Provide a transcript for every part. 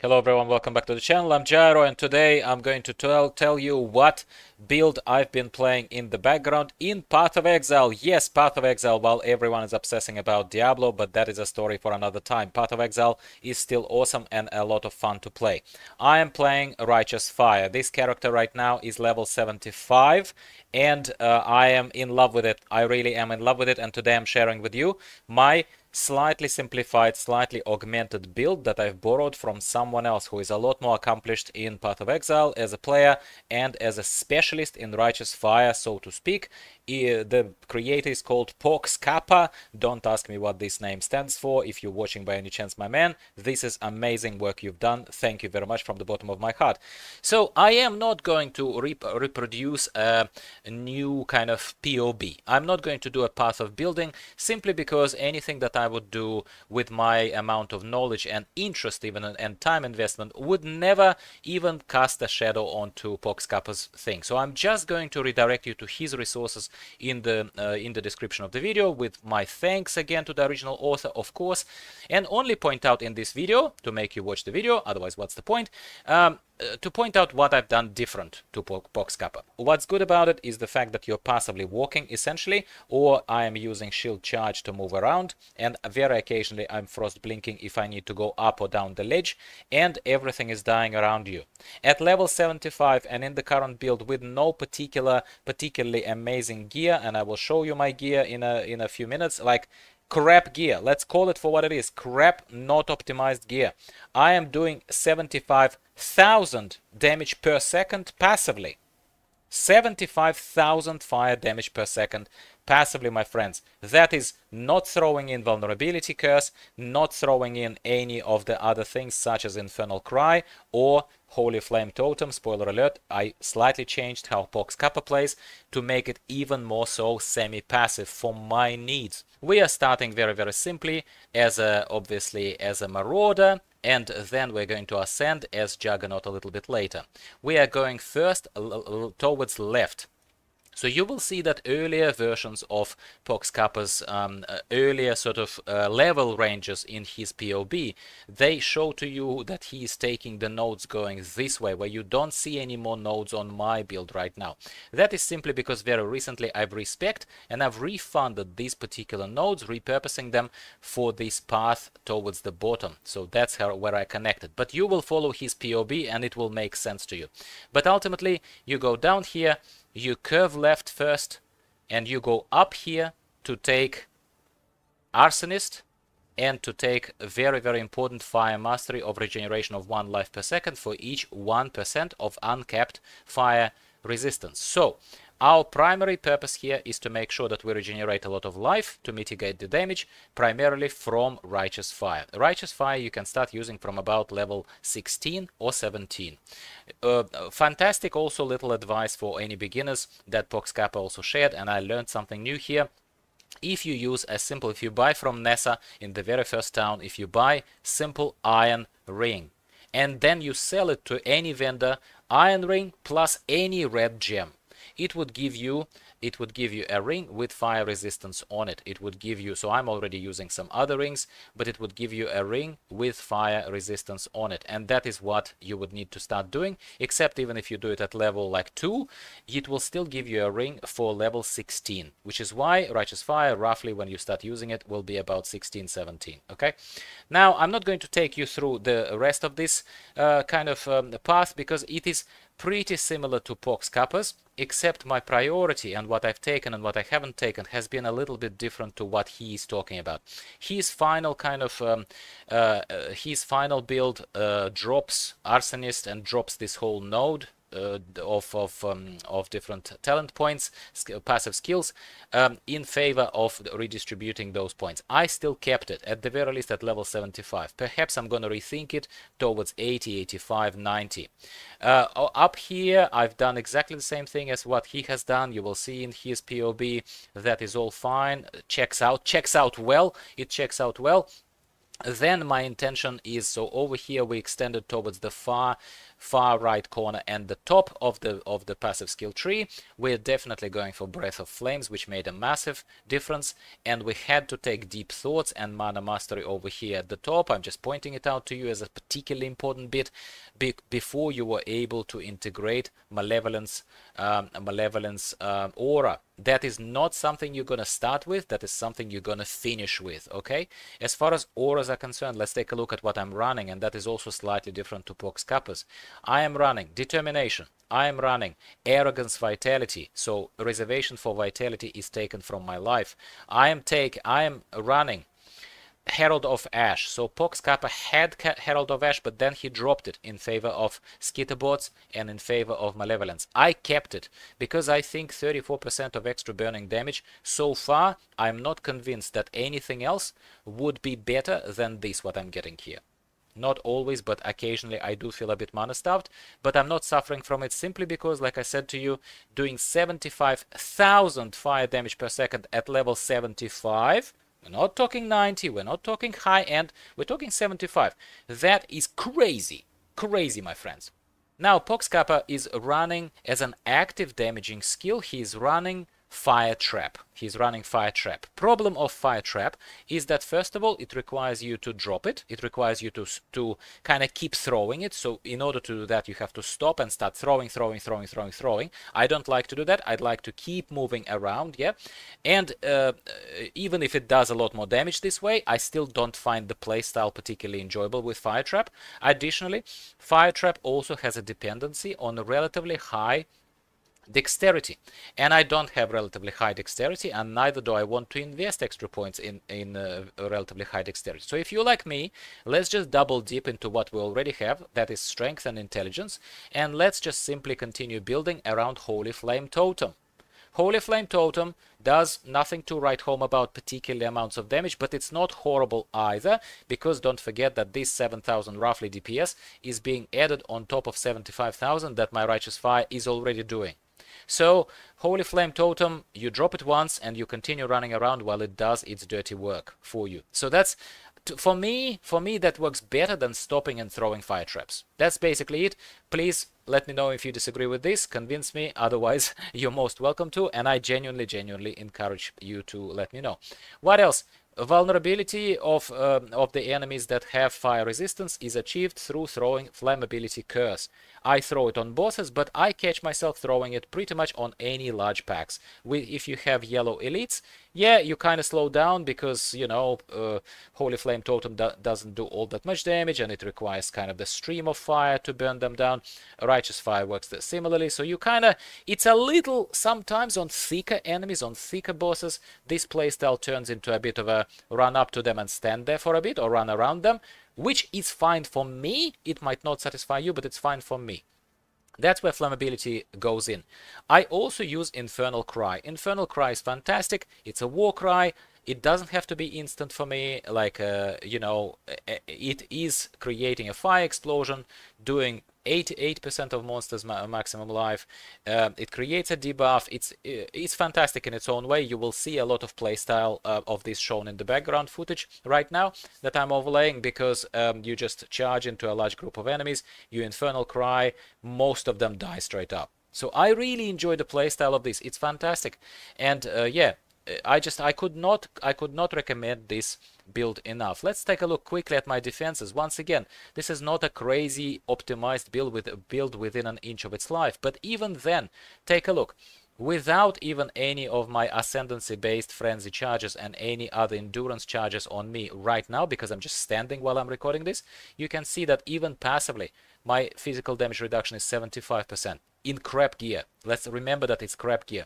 Hello everyone, welcome back to the channel. I'm Gyro and today I'm going to tell you what build I've been playing in the background in Path of Exile. Yes, Path of Exile, while everyone is obsessing about Diablo, but that is a story for another time. Path of Exile is still awesome and a lot of fun to play. I am playing Righteous Fire. This character right now is level 75 and I am in love with it. I really am in love with it, and today I'm sharing with you my slightly simplified, slightly augmented build that I've borrowed from someone else who is a lot more accomplished in Path of Exile as a player and as a specialist in Righteous Fire, so to speak. The creator is called Pohx Kappa. Don't ask me what this name stands for. If you're watching by any chance, my man, this is amazing work you've done. Thank you very much from the bottom of my heart. So I am not going to reproduce a new kind of POB. I'm not going to do a path of building simply because anything that I would do with my amount of knowledge and interest even and time investment would never even cast a shadow onto Pohx Kappa's thing. So I'm just going to redirect you to his resources in the description of the video, with my thanks again to the original author, of course, and only point out in this video to make you watch the video, otherwise what's the point, to point out what I've done different to Pohx Kappa. What's good about it is the fact that you're passively walking essentially, or I am using shield charge to move around, and very occasionally I'm frost blinking if I need to go up or down the ledge, and everything is dying around you. At level 75 and in the current build with no particularly amazing gear, and I will show you my gear in a few minutes, like crap gear, let's call it for what it is, crap, not optimized gear. I am doing 75,000 damage per second passively. 75,000 fire damage per second passively, my friends. That is not throwing in vulnerability curse, not throwing in any of the other things such as Infernal Cry or Holy Flame Totem. Spoiler alert, I slightly changed how Pohx Kappa plays to make it even more so semi-passive for my needs. We are starting very simply as obviously as a Marauder, and then we're going to ascend as Juggernaut a little bit later. We are going first towards left. So you will see that earlier versions of Pohx Kappa's earlier sort of level ranges in his POB, they show to you that he is taking the nodes going this way, where you don't see any more nodes on my build right now. That is simply because very recently I've respec'd and I've refunded these particular nodes, repurposing them for this path towards the bottom. So that's where I connected. But you will follow his POB and it will make sense to you. But ultimately you go down here, you curve left first, and you go up here to take Arsonist and to take a very important fire mastery of regeneration of 1 life per second for each 1% of uncapped fire resistance. So our primary purpose here is to make sure that we regenerate a lot of life to mitigate the damage, primarily from Righteous Fire. Righteous Fire you can start using from about level 16 or 17. Fantastic also little advice for any beginners that Pohx Kappa also shared, and I learned something new here. If you use a simple, if you buy from Nessa in the very first town, if you buy simple iron ring, and then you sell it to any vendor, iron ring plus any red gem, it would give you a ring with fire resistance on it. It would give you, so I'm already using some other rings, but it would give you a ring with fire resistance on it, and that is what you would need to start doing. Except even if you do it at level like 2, it will still give you a ring for level 16, which is why Righteous Fire roughly when you start using it will be about 16, 17. Okay, now I'm not going to take you through the rest of this kind of path because it is pretty similar to Pohx Kappa's, except my priority and what I've taken and what I haven't taken has been a little bit different to what he's talking about. His final kind of his final build drops Arsonist and drops this whole node of different talent points, passive skills, in favor of redistributing those points. I still kept it at the very least at level 75. Perhaps I'm going to rethink it towards 80, 85, 90. Up here I've done exactly the same thing as what he has done. You will see in his POB that is all fine. Checks out well. It checks out well. then my intention is, so over here we extended towards the far right corner and the top of the passive skill tree. We're definitely going for Breath of Flames, which made a massive difference, and we had to take Deep Thoughts and Mana Mastery over here at the top. I'm just pointing it out to you as a particularly important bit before you were able to integrate Malevolence Aura. That is not something you're gonna start with, that is something you're gonna finish with, okay? As far as auras are concerned, let's take a look at what I'm running, and that is also slightly different to Pohx Kappa's. I am running Determination, I am running Arrogance Vitality, so Reservation for Vitality is taken from my life. I am running Herald of Ash. So Pohx Kappa had Herald of Ash, but then he dropped it in favor of Skitterbots and in favor of Malevolence. I kept it because I think 34% of extra burning damage. So far, I'm not convinced that anything else would be better than this, what I'm getting here. Not always, but occasionally I do feel a bit mana starved, but I'm not suffering from it simply because, like I said to you, doing 75,000 fire damage per second at level 75, we're not talking 90, we're not talking high end, we're talking 75. That is crazy, crazy, my friends. Now, Pohx Kappa is running as an active damaging skill, he's running Fire Trap. He's running Fire Trap. Problem of Fire Trap is that, first of all, it requires you to drop it. It requires you to kind of keep throwing it. So in order to do that, you have to stop and start throwing. I don't like to do that. I'd like to keep moving around, yeah. And even if it does a lot more damage this way, I still don't find the playstyle particularly enjoyable with Fire Trap. Additionally, Fire Trap also has a dependency on a relatively high dexterity, and I don't have relatively high dexterity, and neither do I want to invest extra points in relatively high dexterity. So if you're like me, let's just double dip into what we already have, that is strength and intelligence, and let's just simply continue building around Holy Flame Totem. Holy Flame Totem does nothing to write home about particular amounts of damage, but it's not horrible either, because don't forget that this 7,000 roughly DPS is being added on top of 75,000 that my Righteous Fire is already doing. So, Holy Flame Totem, you drop it once and you continue running around while it does its dirty work for you. So that's, for me that works better than stopping and throwing fire traps. That's basically it. Please let me know if you disagree with this, convince me, otherwise you're most welcome to, and I genuinely encourage you to let me know. What else? Vulnerability of the enemies that have fire resistance is achieved through throwing Flammability Curse. I throw it on bosses, but I catch myself throwing it pretty much on any large packs. If you have yellow elites, yeah, you kind of slow down because, you know, Holy Flame Totem doesn't do all that much damage, and it requires kind of the stream of fire to burn them down. Righteous Fire works similarly, so you kind of, it's a little, sometimes on thicker enemies, on thicker bosses, this playstyle turns into a bit of a run up to them and stand there for a bit, or run around them, which is fine for me. It might not satisfy you, but it's fine for me. That's where Flammability goes in. I also use Infernal Cry. Infernal Cry is fantastic. It's a war cry. It doesn't have to be instant for me, like, you know, it is creating a fire explosion, doing 88% of monsters maximum life. It creates a debuff. It's fantastic in its own way. You will see a lot of playstyle of this shown in the background footage right now that I'm overlaying, because you just charge into a large group of enemies, you Infernal Cry, most of them die straight up. So I really enjoy the playstyle of this. It's fantastic, and yeah. I could not recommend this build enough. Let's take a look quickly at my defenses. Once again, this is not a crazy optimized build within an inch of its life, but even then, take a look. Without even any of my Ascendancy based frenzy charges and any other endurance charges on me right now, because I'm just standing while I'm recording this, you can see that even passively my physical damage reduction is 75% in crap gear. Let's remember that it's crap gear.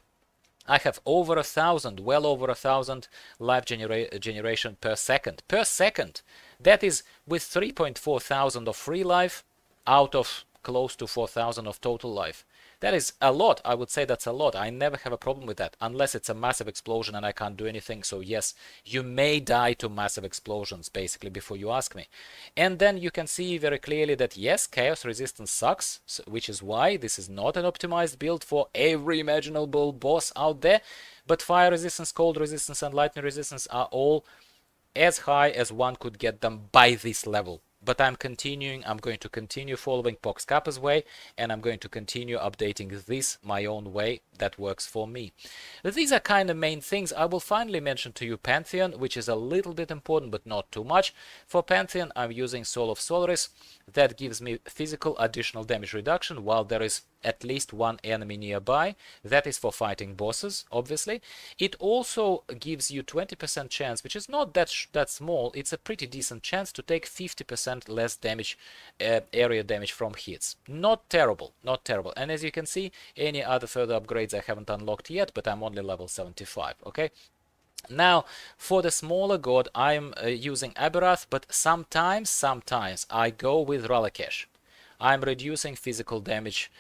I have over 1,000, well over 1,000 life generation per second. Per second! That is with 3.4 thousand of free life out of close to 4,000 of total life. That is a lot. I would say that's a lot. I never have a problem with that, unless it's a massive explosion and I can't do anything. So yes, you may die to massive explosions, basically, before you ask me. And then you can see very clearly that yes, chaos resistance sucks, which is why this is not an optimized build for every imaginable boss out there. But fire resistance, cold resistance, and lightning resistance are all as high as one could get them by this level. But I'm going to continue following Pohx Kappa's way, and I'm going to continue updating this my own way that works for me. These are kind of main things. I will finally mention to you Pantheon, which is a little bit important, but not too much. For Pantheon, I'm using Soul of Solaris. That gives me physical additional damage reduction while there is at least one enemy nearby. That is for fighting bosses, obviously. It also gives you 20% chance, which is not that small. It's a pretty decent chance to take 50% less damage, area damage from hits. Not terrible, not terrible. And as you can see, any other further upgrades I haven't unlocked yet, but I'm only level 75, okay? Now, for the smaller god, I'm using Aberrath, but sometimes I go with Ralakesh. I'm reducing physical damage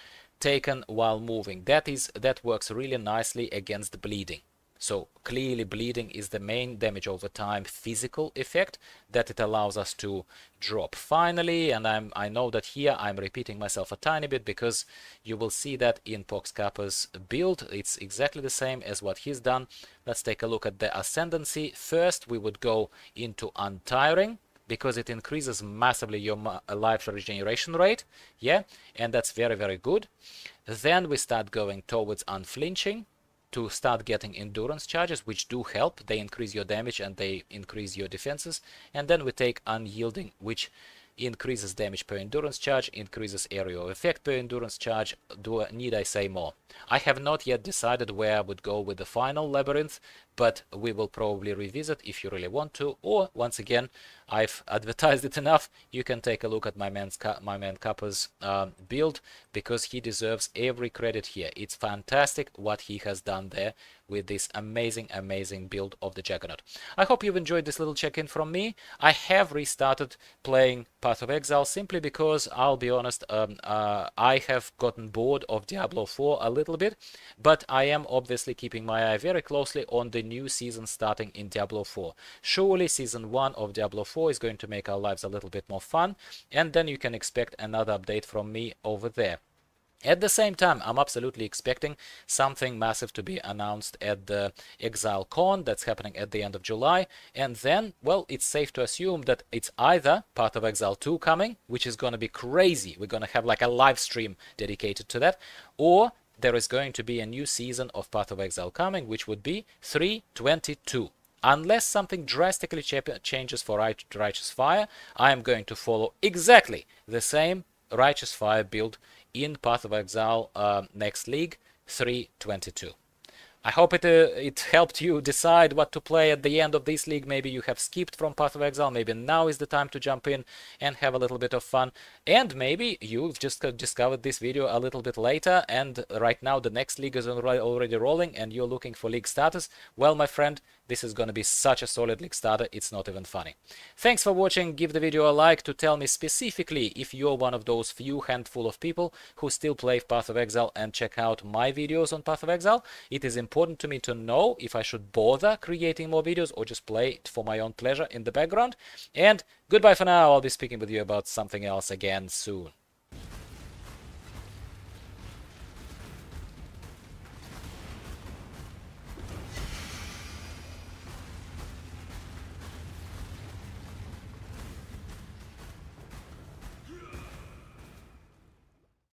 taken while moving. That works really nicely against bleeding. So clearly bleeding is the main damage over time physical effect that it allows us to drop. Finally, and I know that here I'm repeating myself a tiny bit because you will see that in Pohx Kappa's build it's exactly the same as what he's done. Let's take a look at the Ascendancy. First we would go into Untiring, because it increases massively your life regeneration rate, yeah, and that's very good. Then we start going towards Unflinching to start getting endurance charges, which do help. They increase your damage and they increase your defenses. And then we take Unyielding, which increases damage per endurance charge, increases area of effect per endurance charge. Need I say more? I have not yet decided where I would go with the final labyrinth, but we will probably revisit if you really want to, or once again, I've advertised it enough. You can take a look at my man Kappa's build, because he deserves every credit here. It's fantastic what he has done there with this amazing build of the Juggernaut. I hope you've enjoyed this little check-in from me. I have restarted playing Path of Exile simply because, I'll be honest, I have gotten bored of Diablo 4 a little bit, but I am obviously keeping my eye very closely on the new season starting in Diablo 4. Surely season 1 of Diablo 4 is going to make our lives a little bit more fun, and then you can expect another update from me over there. At the same time, I'm absolutely expecting something massive to be announced at the Exile Con that's happening at the end of July, and then, well, it's safe to assume that it's either Path of Exile 2 coming, which is going to be crazy. We're going to have like a live stream dedicated to that, or there is going to be a new season of Path of Exile coming, which would be 3.22. Unless something drastically changes for Righteous Fire, I am going to follow exactly the same Righteous Fire build in Path of Exile next league, 3.22. I hope it helped you decide what to play at the end of this league. Maybe you have skipped from Path of Exile. Maybe now is the time to jump in and have a little bit of fun. And maybe you've just discovered this video a little bit later, and right now the next league is already rolling and you're looking for league status. Well, my friend, this is going to be such a solid league starter, it's not even funny. Thanks for watching. Give the video a like to tell me specifically if you're one of those few handful of people who still play Path of Exile and check out my videos on Path of Exile. It is important to me to know if I should bother creating more videos or just play it for my own pleasure in the background. And goodbye for now. I'll be speaking with you about something else again soon.